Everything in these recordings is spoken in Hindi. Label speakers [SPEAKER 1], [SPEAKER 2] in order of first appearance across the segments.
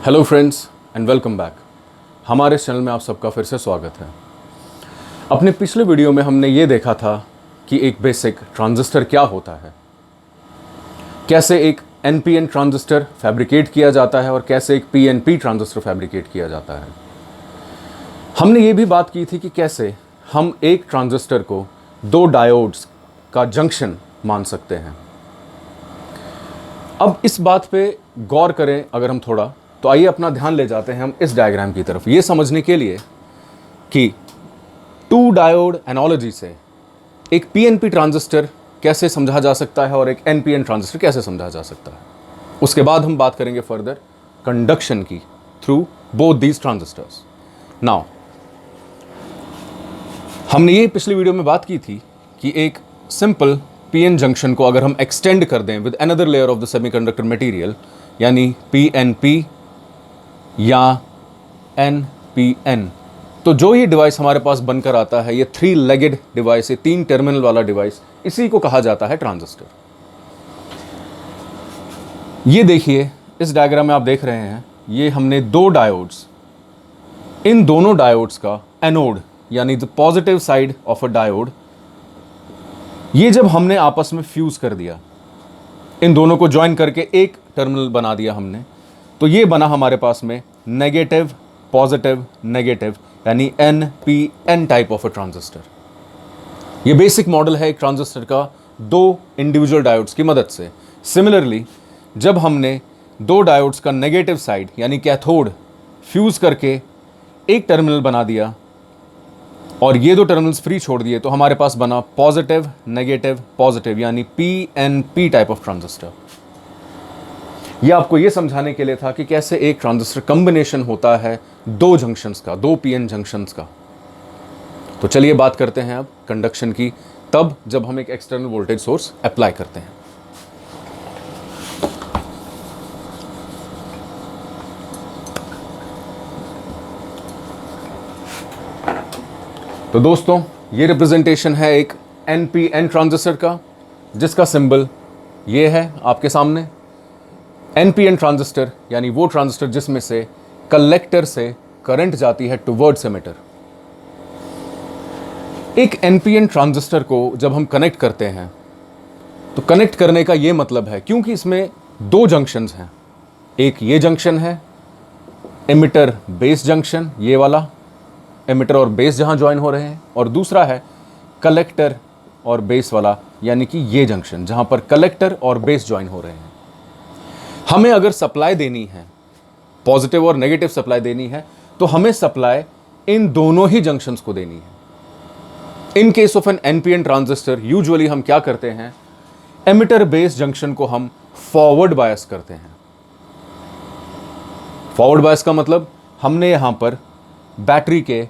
[SPEAKER 1] Hello friends and welcome back. हमारे चैनल में आप सबका फिर से स्वागत है। अपने पिछले वीडियो में हमने ये देखा था कि एक बेसिक ट्रांजिस्टर क्या होता है, कैसे एक एनपीएन ट्रांजिस्टर फैब्रिकेट किया जाता है और कैसे एक पीएनपी ट्रांजिस्टर फैब्रिकेट किया जाता है। हमने ये भी बात की थी कि कैसे हम एक ट्रांजिस्टर को दो डायोड्स का जंक्शन मान सकते हैं। अब इस बात पे गौर करें अगर हम थोड़ा, तो आइए अपना ध्यान ले जाते हैं हम इस डायग्राम की तरफ, ये समझने के लिए कि टू डायोड एनालॉजी से एक पीएनपी ट्रांजिस्टर कैसे समझा जा सकता है और एक एनपीएन ट्रांजिस्टर कैसे समझा जा सकता है। उसके बाद हम बात करेंगे फर्दर कंडक्शन की through both these transistors. Now हमने ये पिछली वीडियो में बात की थी कि एक सिंपल पीएन जंक्शन को अगर हम एक्सटेंड कर दें with another layer of the semiconductor material, यानी पीएनपी या एनपीएन, तो जो ये डिवाइस हमारे पास बनकर आता है, ये थ्री लेगेड डिवाइस, ये तीन टर्मिनल वाला डिवाइस, इसी को कहा जाता है ट्रांजिस्टर। ये देखिए इस डायग्राम में आप देख रहे हैं, ये हमने दो डायोड्स, इन दोनों डायोड्स का एनोड यानी the positive side of a diode, ये जब हमने आपस में फ्यूज कर दिया, इन दोनों को ज्वाइन करके एक टर्मिनल बना दिया हमने, तो ये बना हमारे पास में नेगेटिव पॉजिटिव नेगेटिव यानी NPN type of a transistor. ये बेसिक मॉडल है एक ट्रांजिस्टर का दो इंडिविजुअल डायोड्स की मदद से। सिमिलरली जब हमने दो डायोड्स का नेगेटिव साइड यानी कैथोड फ्यूज करके एक टर्मिनल बना दिया और ये दो टर्मिनल्स फ्री छोड़ दिए, तो हमारे पास बना पॉजिटिव नेगेटिव पॉजिटिव यानी पीएनपी टाइप ऑफ ट्रांजिस्टर। ये आपको ये समझाने के लिए था कि कैसे एक ट्रांजिस्टर कॉम्बिनेशन होता है दो जंक्शंस का, दो पीएन जंक्शंस का। तो चलिए बात करते हैं अब कंडक्शन की, तब जब हम एक एक्सटर्नल वोल्टेज सोर्स अप्लाई करते हैं। तो दोस्तों ये रिप्रेजेंटेशन है एक एनपीएन ट्रांजिस्टर का, जिसका सिंबल ये है आपके सामने। एनपीएन ट्रांजिस्टर यानी वो ट्रांजिस्टर जिसमें से कलेक्टर से करंट जाती है टुवर्ड्स एमिटर। एक एनपीएन ट्रांजिस्टर को जब हम कनेक्ट करते हैं, तो कनेक्ट करने का ये मतलब है, क्योंकि इसमें दो जंक्शंस हैं, एक ये जंक्शन है एमिटर बेस जंक्शन, ये वाला एमिटर और बेस जहां ज्वाइन हो रहे हैं, और दूसरा है कलेक्टर और बेस वाला यानी कि ये जंक्शन जहां पर कलेक्टर और बेस ज्वाइन हो रहे हैं। हमें अगर सप्लाई देनी है, पॉजिटिव और नेगेटिव सप्लाई देनी है, तो हमें सप्लाई इन दोनों ही जंक्शंस को देनी है। In case of an NPN transistor usually हम क्या करते हैं, एमिटर बेस जंक्शन को हम फॉरवर्ड बायस करते हैं। फॉरवर्ड बायस का मतलब हमने यहां पर बैटरी के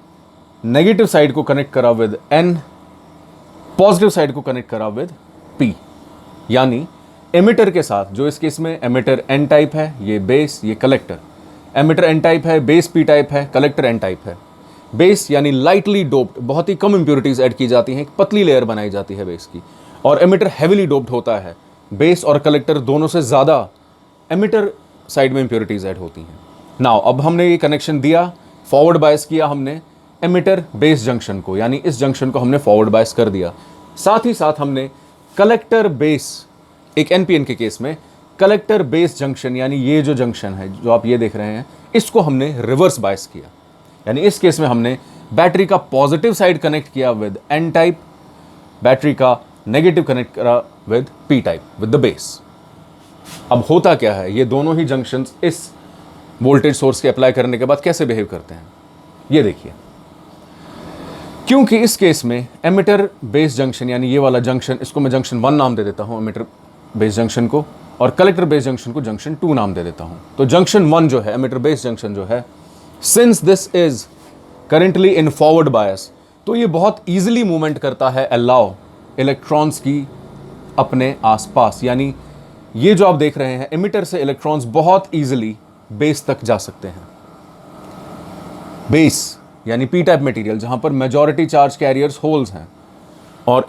[SPEAKER 1] नेगेटिव साइड को कनेक्ट करा विद एन, पॉजिटिव साइड को कनेक्ट करा विद पी, यानी एमिटर के साथ, जो इस केस में एमिटर एन टाइप है, ये बेस, ये कलेक्टर। एमिटर एन टाइप है, बेस पी टाइप है, कलेक्टर एन टाइप है। बेस यानी लाइटली डोप्ड, बहुत ही कम इंप्योरिटीज ऐड की जाती हैं, एक पतली लेयर बनाई जाती है बेस की, और एमिटर हैवीली डोप्ड होता है। बेस और कलेक्टर दोनों से ज़्यादा एमिटर साइड में इंप्योरिटीज ऐड होती हैं। नाउ अब हमने ये कनेक्शन दिया, फॉरवर्ड बायस किया हमने एमिटर बेस जंक्शन को, यानी इस जंक्शन को हमने फॉरवर्ड बायस कर दिया। साथ ही साथ हमने कलेक्टर बेस, एक एनपीएन के केस में कलेक्टर बेस जंक्शन यानी ये जो जंक्शन है जो आप ये देख रहे हैं, इसको हमने रिवर्स बायस किया, यानी इस केस में हमने बैटरी का पॉजिटिव साइड कनेक्ट किया विद एन टाइप, बैटरी का नेगेटिव कनेक्ट करा with P type, with the base. अब होता क्या है, ये दोनों ही जंक्शंस इस वोल्टेज सोर्स के अप्लाई करने के बाद कैसे बिहेव करते हैं, ये देखिए। क्योंकि इस केस में एमिटर बेस जंक्शन यानी ये वाला जंक्शन, इसको मैं जंक्शन 1 नाम दे देता हूं एमिटर बेस जंक्शन को, और कलेक्टर बेस जंक्शन को जंक्शन 2 नाम दे देता हूं। तो जंक्शन 1 जो है, एमिटर बेस जंक्शन जो है, since this is currently in forward bias, तो ये बहुत ईजिली मूवमेंट करता है अलाउ इलेक्ट्रॉन्स की अपने आसपास, यानी ये जो आप देख रहे हैं, एमिटर से इलेक्ट्रॉन्स बहुत ईजिली बेस तक जा सकते हैं। बेस यानी पी टाइप मटेरियल जहां पर मेजॉरिटी चार्ज कैरियर्स होल्स हैं, और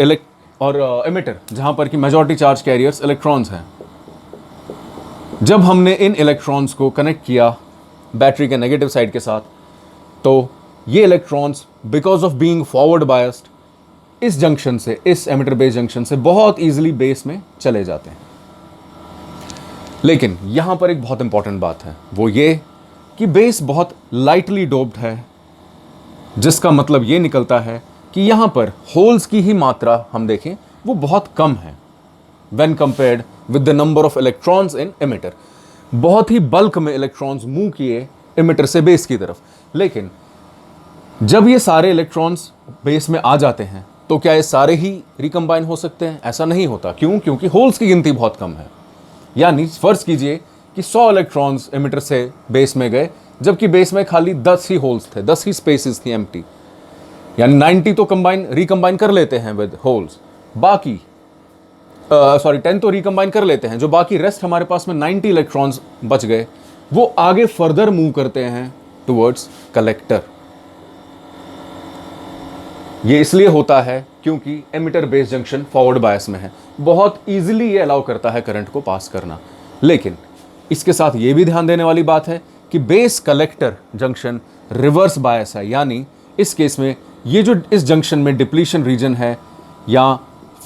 [SPEAKER 1] एमिटर जहां पर कि मेजॉरिटी चार्ज कैरियर्स इलेक्ट्रॉन्स हैं। जब हमने इन इलेक्ट्रॉन्स को कनेक्ट किया बैटरी के नेगेटिव साइड के साथ, तो ये electrons because of being forward biased इस जंक्शन से, इस एमिटर बेस जंक्शन से बहुत ईजिली बेस में चले जाते हैं। लेकिन यहां पर एक बहुत इंपॉर्टेंट बात है, वो ये कि बेस बहुत लाइटली डोप्ड है, जिसका मतलब ये निकलता है कि यहां पर होल्स की ही मात्रा हम देखें वो बहुत कम है when compared with the number of electrons in emitter. बहुत ही बल्क में इलेक्ट्रॉन्स मूव किए एमिटर से बेस की तरफ, लेकिन जब ये सारे इलेक्ट्रॉन्स बेस में आ जाते हैं तो क्या ये सारे ही रिकम्बाइन हो सकते हैं? ऐसा नहीं होता। क्यों? क्योंकि होल्स की गिनती बहुत कम है। यानी फर्ज कीजिए कि 100 इलेक्ट्रॉन्स एमिटर से बेस में गए, जबकि बेस में खाली 10 ही होल्स थे, 10 ही स्पेसेस थी एम्प्टी, यानी 90 तो रिकम्बाइन कर लेते हैं विद होल्स, बाकी 10 तो रिकम्बाइन कर लेते हैं, जो बाकी रेस्ट हमारे पास में 90 इलेक्ट्रॉन्स बच गए, वो आगे फर्दर मूव करते हैं टुवर्ड्स कलेक्टर। ये इसलिए होता है क्योंकि emitter base junction forward bias में है, बहुत इजीली ये अलाउ करता है करंट को पास करना। लेकिन इसके साथ ये भी ध्यान देने वाली बात है कि base collector junction reverse bias है, यानी इस केस में ये जो इस जंक्शन में डिप्लीशन रीजन है या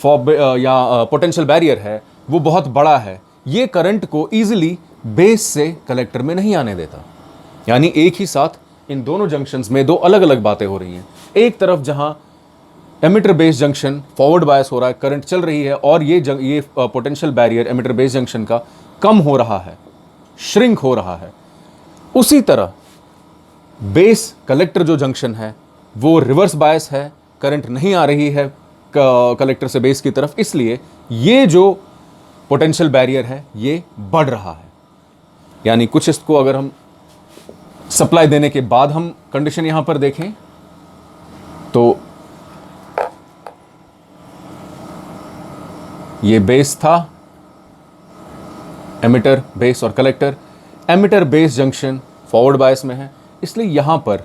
[SPEAKER 1] पोटेंशियल बैरियर है वो बहुत बड़ा है, ये करंट को इजीली बेस से कलेक्टर में नहीं आने देता। यानी एक ही साथ इन दोनों जंक्शंस में दो अलग अलग बातें हो रही हैं। एक तरफ जहां emitter base junction forward bias हो रहा है, करंट चल रही है, और ये potential barrier emitter base junction का कम हो रहा है, श्रिंक हो रहा है, उसी तरह बेस कलेक्टर जो जंक्शन है वो रिवर्स बायस है, करंट नहीं आ रही है कलेक्टर से बेस की तरफ, इसलिए ये जो पोटेंशियल बैरियर है ये बढ़ रहा है। यानी कुछ इसको अगर हम सप्लाई देने के बाद हम कंडीशन यहां पर देखें तो ये बेस था, एमिटर बेस और collector, emitter base junction forward bias में है, इसलिए यहां पर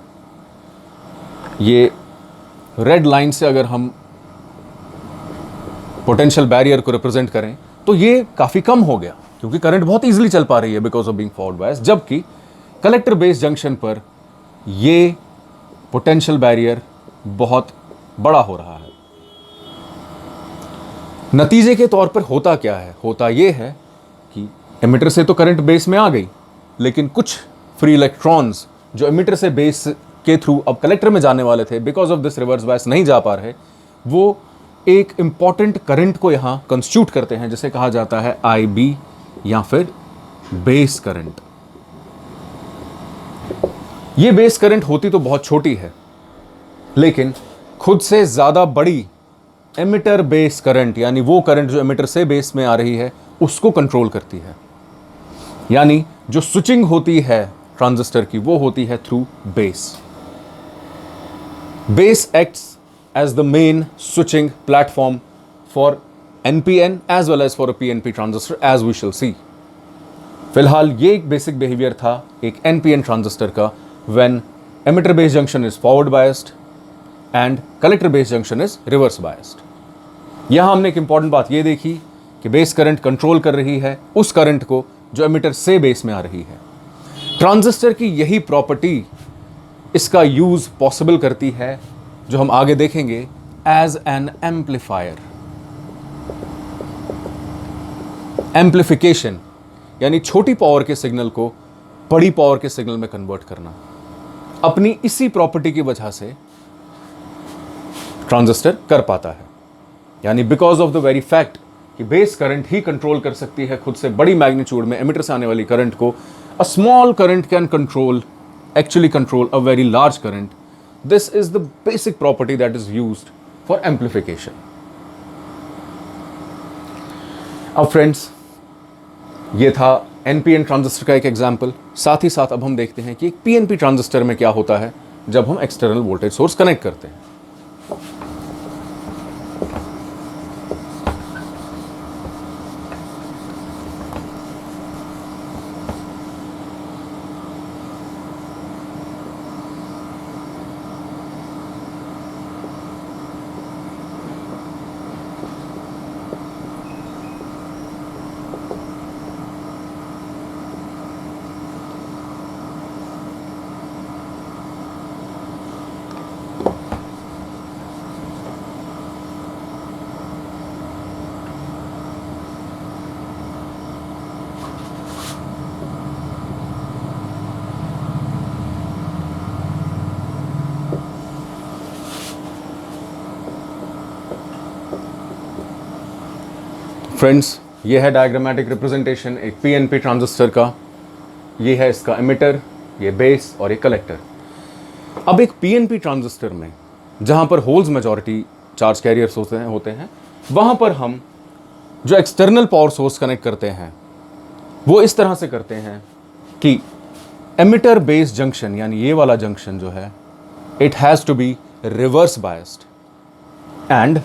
[SPEAKER 1] ये रेड लाइन से अगर हम पोटेंशियल बैरियर को रिप्रेजेंट करें तो ये काफी कम हो गया क्योंकि करंट बहुत इजीली चल पा रही है because of being forward bias, जबकि कलेक्टर बेस जंक्शन पर ये पोटेंशियल बैरियर बहुत बड़ा हो रहा है। नतीजे के तौर पर होता क्या है? होता यह है कि एमिटर से तो करंट बेस में आ गई, लेकिन कुछ फ्री इलेक्ट्रॉन्स जो एमिटर से बेस के थ्रू अब कलेक्टर में जाने वाले थे, because of this reverse bias नहीं जा पा रहे, वो एक इंपॉर्टेंट करंट को यहां कंस्टिट्यूट करते हैं, जिसे कहा जाता है IB या फिर बेस करंट। ये बेस करंट होती तो बहुत छोटी है, लेकिन खुद से ज्यादा बड़ी एमिटर बेस करंट, यानी वो करंट जो एमिटर से बेस में आ रही है उसको कंट्रोल करती है। यानी जो स्विचिंग होती है ट्रांजिस्टर की वो होती है through base. Base acts as the main switching platform for NPN as well as for a PNP transistor, as we shall see. फिलहाल ये एक बेसिक बिहेवियर था एक NPN ट्रांजिस्टर का when emitter based junction is forward biased and collector based junction is reverse biased. यहां हमने एक इंपॉर्टेंट बात ये देखी कि बेस करंट कंट्रोल कर रही है उस करंट को जो एमिटर से बेस में आ रही है। ट्रांजिस्टर की यही प्रॉपर्टी इसका यूज पॉसिबल करती है, जो हम आगे देखेंगे, एज एन एम्पलीफायर। एम्पलीफिकेशन यानी छोटी पावर के सिग्नल को बड़ी पावर के सिग्नल में कन्वर्ट करना। अपनी इसी प्रॉपर्टी की वजह से ट्रांजिस्टर कर पाता है, यानी because of the very fact कि बेस करंट ही कंट्रोल कर सकती है खुद से बड़ी मैग्नीट्यूड में एमिटर से आने वाली करंट को, a small current can actually control a very large current. This is the basic property that is used for amplification. अब फ्रेंड्स, ये था NPN ट्रांजिस्टर का एक एग्जाम्पल। साथ ही साथ अब हम देखते हैं कि एक PNP ट्रांजिस्टर में क्या होता है जब हम एक्सटर्नल वोल्टेज सोर्स कनेक्ट करते हैं। फ्रेंड्स, ये है डायग्रामेटिक रिप्रेजेंटेशन एक पीएनपी ट्रांजिस्टर का। ये है इसका एमिटर, ये बेस और ये कलेक्टर। अब एक पीएनपी ट्रांजिस्टर में जहाँ पर होल्स मेजॉरिटी चार्ज कैरियर्स होते हैं वहाँ पर हम जो एक्सटर्नल पावर सोर्स कनेक्ट करते हैं वो इस तरह से करते हैं कि एमिटर बेस जंक्शन यानी ये वाला जंक्शन जो है it has to be reverse biased and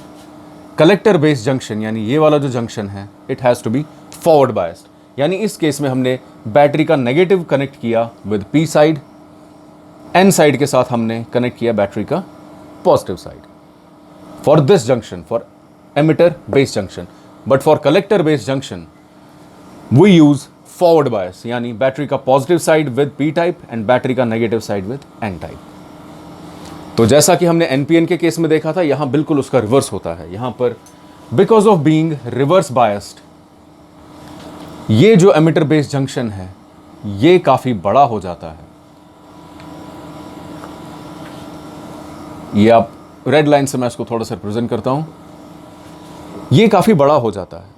[SPEAKER 1] collector base junction यानी ये वाला जो जंक्शन है it has to be forward biased. यानी इस केस में हमने बैटरी का नेगेटिव कनेक्ट किया with P side, N side के साथ हमने कनेक्ट किया बैटरी का positive side for this junction, for emitter base junction. But for collector base junction we use forward bias, यानी बैटरी का positive side with P type and battery का negative side with N type. तो जैसा कि हमने एनपीएन के केस में देखा था, यहां बिल्कुल उसका रिवर्स होता है। यहां पर because of being reverse biased ये जो एमिटर बेस जंक्शन है ये काफी बड़ा हो जाता है। ये आप रेड लाइन से मैं इसको थोड़ा सा रिप्रेजेंट करता हूं, ये काफी बड़ा हो जाता है।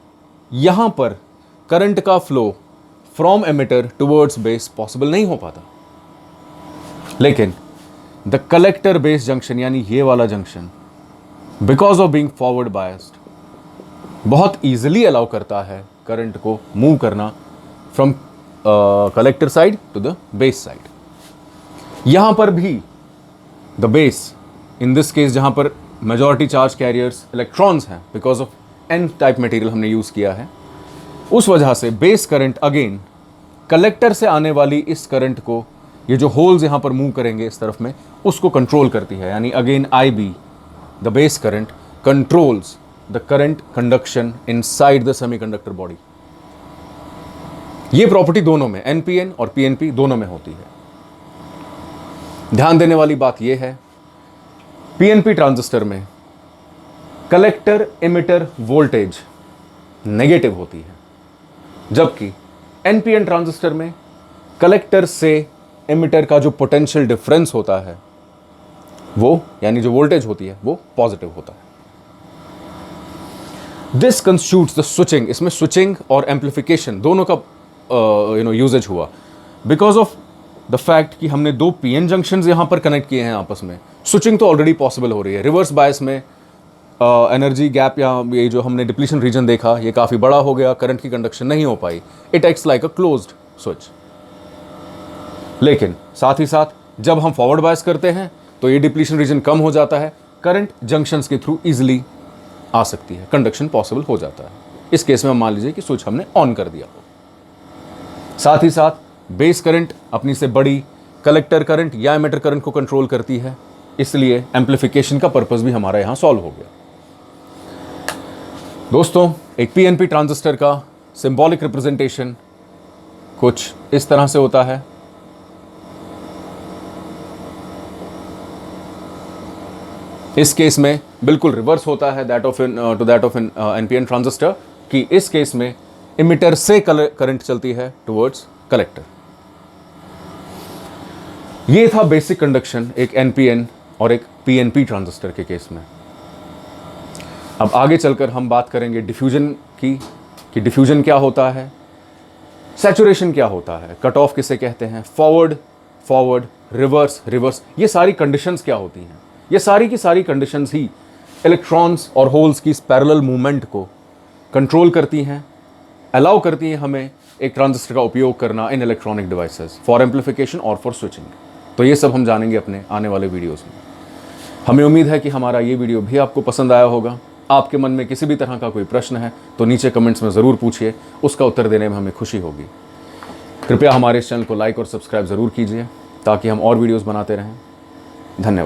[SPEAKER 1] यहां पर करंट का flow from emitter towards base possible नहीं हो पाता। लेकिन द कलेक्टर बेस जंक्शन यानी ये वाला junction because of being forward biased बहुत ईजिली अलाउ करता है करंट को मूव करना from collector side to the base side. यहां पर भी the base in this case जहां पर मेजॉरिटी चार्ज कैरियर्स इलेक्ट्रॉन्स हैं because of N type material हमने यूज किया है, उस वजह से बेस करंट अगेन कलेक्टर से आने वाली इस करंट को ये जो होल्स यहां पर मूव करेंगे इस तरफ में उसको कंट्रोल करती है। यानी again I be the base current controls the current conduction inside the semiconductor body. ये प्रॉपर्टी दोनों में एनपीएन और पीएनपी दोनों में होती है। ध्यान देने वाली बात यह है पीएनपी ट्रांजिस्टर में कलेक्टर एमिटर वोल्टेज नेगेटिव होती है, जबकि एनपीएन ट्रांजिस्टर में कलेक्टर से एमिटर का जो पोटेंशियल डिफरेंस होता है वो यानी जो वोल्टेज होती है वो पॉजिटिव होता है। This constitutes the switching. इसमें स्विचिंग और एम्पलीफिकेशन दोनों का यूजेज हुआ बिकॉज ऑफ द फैक्ट कि हमने दो पीएन जंक्शंस यहां पर कनेक्ट किए हैं आपस में। स्विचिंग तो ऑलरेडी पॉसिबल हो रही है। रिवर्स बायस में एनर्जी गैप या ये जो हमने डिप्लीशन रीजन देखा ये काफ़ी बड़ा हो गया, करंट की कंडक्शन नहीं हो पाई। It acts like a closed switch. लेकिन साथ ही साथ जब हम फॉरवर्ड बायस करते हैं तो ये डिप्लीशन रीजन कम हो जाता है, करंट जंक्शंस के थ्रू इजीली आ सकती है, कंडक्शन पॉसिबल हो जाता है। इस केस में हम मान लीजिए कि स्विच हमने ऑन कर दिया हो। साथ ही साथ बेस करंट अपनी से बड़ी कलेक्टर करंट या एमिटर करंट को कंट्रोल करती है, इसलिए एम्पलीफिकेशन का पर्पस भी हमारा यहां सॉल्व हो गया। दोस्तों, एक पीएनपी ट्रांजिस्टर का सिंबॉलिक रिप्रेजेंटेशन कुछ इस तरह से होता है। इस केस में बिल्कुल रिवर्स होता है that of an NPN transistor कि इस केस में इमिटर से करंट चलती है टुवर्ड्स कलेक्टर। ये था बेसिक कंडक्शन एक एनपीएन और एक पीएनपी ट्रांजिस्टर के केस में। अब आगे चलकर हम बात करेंगे डिफ्यूजन की, कि डिफ्यूजन क्या होता है, सैचुरेशन क्या होता है, कट ऑफ किसे कहते हैं, फॉरवर्ड फॉरवर्ड, रिवर्स रिवर्स, ये सारी कंडीशंस क्या होती हैं। ये सारी की सारी कंडीशंस ही इलेक्ट्रॉन्स और होल्स की पैरेलल मूवमेंट को कंट्रोल करती हैं, अलाउ करती हैं हमें एक ट्रांजिस्टर का उपयोग करना इन इलेक्ट्रॉनिक डिवाइसेस फॉर एम्पलीफिकेशन और फॉर स्विचिंग। तो ये सब हम जानेंगे अपने आने वाले वीडियोस में। हमें उम्मीद है कि हमारा ये वीडियो भी आपको पसंद आया होगा। आपके मन में किसी भी तरह का कोई प्रश्न है तो नीचे कमेंट्स में ज़रूर पूछिए, उसका उत्तर देने में हमें खुशी होगी। कृपया हमारे इस चैनल को लाइक और सब्सक्राइब ज़रूर कीजिए ताकि हम और वीडियोस बनाते रहें। धन्यवाद।